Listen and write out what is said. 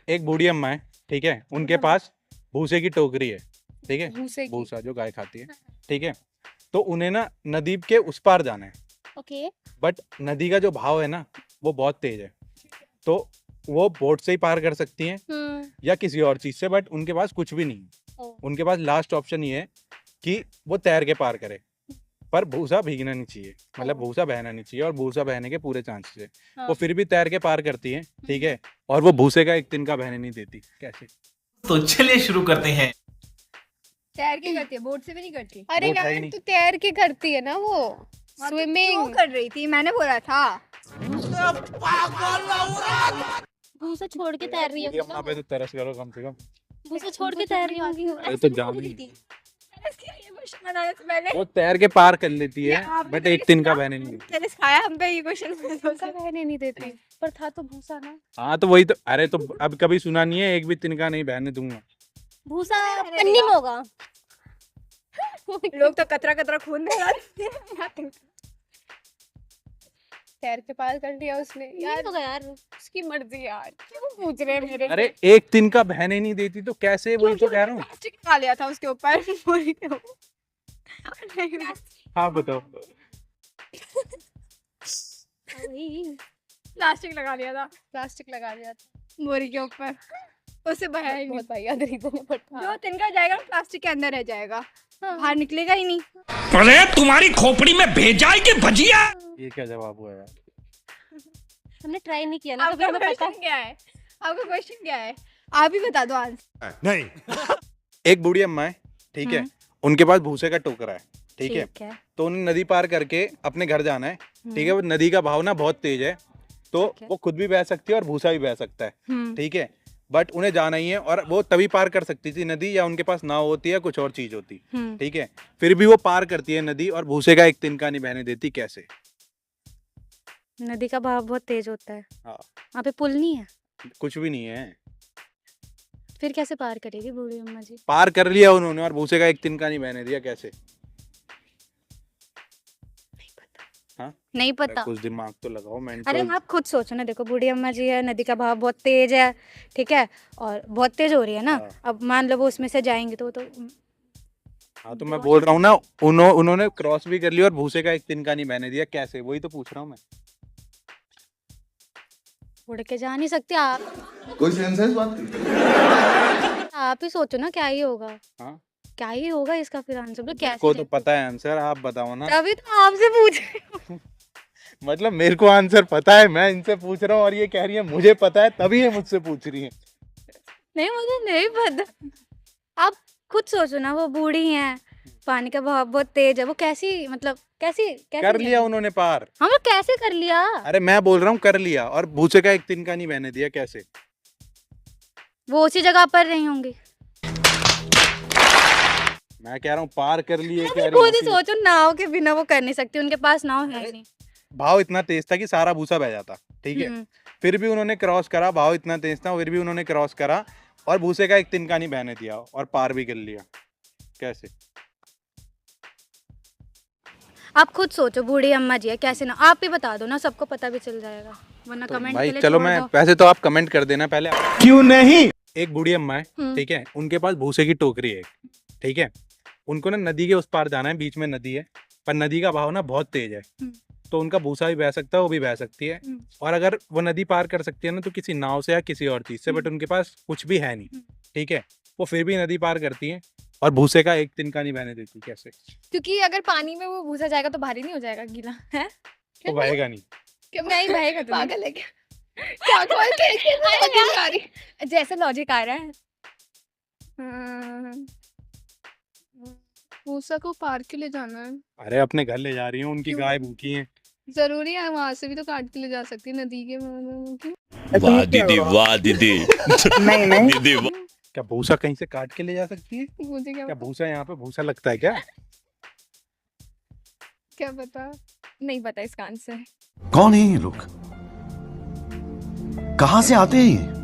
एक बूढ़ी अम्मा है, ठीक है, उनके पास भूसे की टोकरी है, ठीक है, भूसे की। भूसा जो गाय खाती है, ठीक है। तो उन्हें ना नदी के उस पार जाना है, ओके। बट नदी का जो भाव है ना वो बहुत तेज है, तो वो बोट से ही पार कर सकती हैं या किसी और चीज से, बट उनके पास कुछ भी नहीं है। उनके पास लास्ट ऑप्शन ये है कि वो तैर के पार करे, पर भूसा भीगना नहीं चाहिए, मतलब भूसा बहना नहीं चाहिए, और भूसा बहने के पूरे चांसेस है। हाँ। वो फिर भी तैर के पार करती है, ठीक है, और वो भूसे का एक तिनका बहने नहीं देती। कैसे? तो चलिए शुरू करते हैं। तैर के करती है, बोट से भी नहीं करती। अरे बोट है ही यार नहीं। तू तैर के करती है ना वो हाँ, तो स्विमिंग। क्यों कर रही थी, मैंने बोला था। भूसा छोड़ के तैर रही बूढ़ी होगी अम्मा पे तो तरस करो कम से कम। भूसा छोड़ के तैर रही होगी अरे तो जान ही। ये क्वेश्चन बनाने से पहले वो तैर के पार कर लेती ये है, आपने बट तो एक तिनका बहने नहीं देती। मैंने सिखाया हम पे ये क्वेश्चन। भूसा बहने नहीं देती, पर था तो भूसा ना। हाँ तो वही तो, अरे तो अब कभी सुना नहीं है एक भी तिनका नहीं बहने दूंगा। भूसा पन्नी में होगा। लोग तो कतरा कतरा खून बहा देते हैं। तैर के पार कर लिया उसने नहीं यार, होगा यार। उसकी मर्जी यार, क्यों पूछ रहे हैं मेरे से? अरे एक तिनका बहने नहीं देती तो कैसे, वही तो कह रहा हूँ। प्लास्टिक लगा लिया था उसके ऊपर बोरी के ऊपर। हाँ बताओ। प्लास्टिक लगा लिया था प्लास्टिक लगा दिया था। बोरी के ऊपर, उससे बहाया ही नहीं। बहुत भाई याद रीजन है, but जो हाँ। तिनका जाएगा प्लास्टिक के अंदर रह जाएगा, हाँ। बाहर निकलेगा ही नहीं। अरे तुम्हारी खोपड़ी में भेजा है कि भजिया? ये क्या जवाब हुआ यार? हमने ट्राई नहीं किया ना कभी, आपका हमें पता क्वेश्चन क्या है? आपका क्वेश्चन क्या है? आप ही बता दो आंसर। नहीं। एक बूढ़ी अम्मा है, ठीक है, उनके पास भूसे का टोकरा है, ठीक है, तो उन्हें नदी पार करके अपने घर जाना है, ठीक है। वो नदी का बहाव ना बहुत तेज है, तो वो खुद भी बह सकती है और भूसा भी बह सकता है, ठीक है, बट उन्हें जाना ही है, और वो तभी पार कर सकती थी नदी, या उनके पास नाव होती है, कुछ और चीज होती, ठीक है, फिर भी वो पार करती है नदी और भूसे का एक तिनका नहीं बहने देती। कैसे? नदी का बहाव बहुत तेज होता है। हाँ। वहाँ पे पुल नहीं है, कुछ भी नहीं है, फिर कैसे पार करेगी बूढ़ी अम्मा जी? पार कर लिया उन्होंने और भूसे का एक तिनका नहीं बहने दिया। कैसे? नहीं अरे पता। कुछ दिमाग तो लगाओ, अरे मेंटल। आप खुद सोचो ना, देखो बूढ़ी अम्मा जी है, नदी का बहाव बहुत तेज है, ठीक है, और बहुत तेज हो रही है ना। हाँ। अब मान लो वो उसमें से जाएंगे तो हाँ तो मैं बोल रहा हूँ ना, उन्होंने क्रॉस भी कर लिया और भूसे का एक तिनका नहीं बहने दिया। कैसे? वही तो पूछ रहा हूँ मैं। उड़ के जा नहीं सकते आप। कोई सेंस है इस बात की? आप ही सोचो ना क्या ही होगा। हाँ? क्या ही होगा इसका फिर आंसर, मतलब कैसे को तो पता है आंसर, आप बताओ ना। तभी तो आपसे पूछ रही हूँ। मतलब मेरे को आंसर पता है, मैं इनसे पूछ रहा हूँ और ये कह रही है मुझे पता है, तभी ये मुझसे पूछ रही है। नहीं मुझे नहीं पता। आप खुद सोचो ना, वो बूढ़ी हैं, पानी का बहाव बहुत तेज है, वो कैसी, मतलब कैसी कैसे कर लिया उन्होंने पार। हम लोग कैसे कर लिया? अरे मैं बोल रहा हूँ कर लिया, और भूसे का एक तिनका नहीं बहने दिया। कैसे? वो उसी जगह पर रही होंगी। मैं कह रहा हूँ पार कर लिए, कह रही खुद ही हूँ सोचो, नाव के बिना वो कर नहीं सकती, उनके पास नाव है ही नहीं। भाव इतना तेज था कि सारा भूसा बह जाता, ठीक है, हम्म। फिर भी उन्होंने क्रॉस करा। भाव इतना तेज था, फिर भी उन्होंने क्रॉस करा और भूसे का एक तिनका नहीं बहने दिया और पार भी कर लिया। कैसे? आप खुद सोचो, बूढ़ी अम्मा जी है, कैसे ना, आप ही बता दो ना, सबको पता भी चल जाएगा, वरना तो कमेंट भाई के लिए चलो, छोड़ मैं दो। वैसे तो आप कमेंट कर देना पहले। क्यों नहीं? एक बूढ़ी अम्मा है, ठीक है, उनके पास भूसे की टोकरी है, ठीक है, उनको ना नदी के उस पार जाना है, बीच में नदी है, पर नदी का बहाव ना बहुत तेज है, तो उनका भूसा भी बह सकता है, वो भी बह सकती है, और अगर वो नदी पार कर सकती है ना तो किसी नाव से या किसी और चीज से, बट उनके पास कुछ भी है नहीं, ठीक है, वो फिर भी नदी पार करती है और भूसे का एक तिनका नहीं बहने देती। कैसे? क्योंकि अगर पानी में वो भूसा जाएगा तो भारी नहीं हो जाएगा, गीला है? वो बहेगा नहीं। क्यों नहीं बहेगा? तो पागल है क्या? क्या बोल के लॉजिक आ रही? जैसे लॉजिक आ रहा है। भूसा को पार्क के लिए जाना है, अरे अपने घर ले जा रही हूँ, उनकी क्यों? गाय भूखी है। जरूरी है वहां से भी तो काट के ले जा सकती है नदी के क्यों? वाह दीदी, वाह दीदी। नहीं नहीं दीदी वाह। क्या भूसा कहीं से काट के ले जा सकती है? मुझे क्या भूसा यहाँ पे भूसा लगता है क्या? क्या पता। नहीं पता इसका आंसर। कौन है ये लोग? कहाँ से आते हैं ये?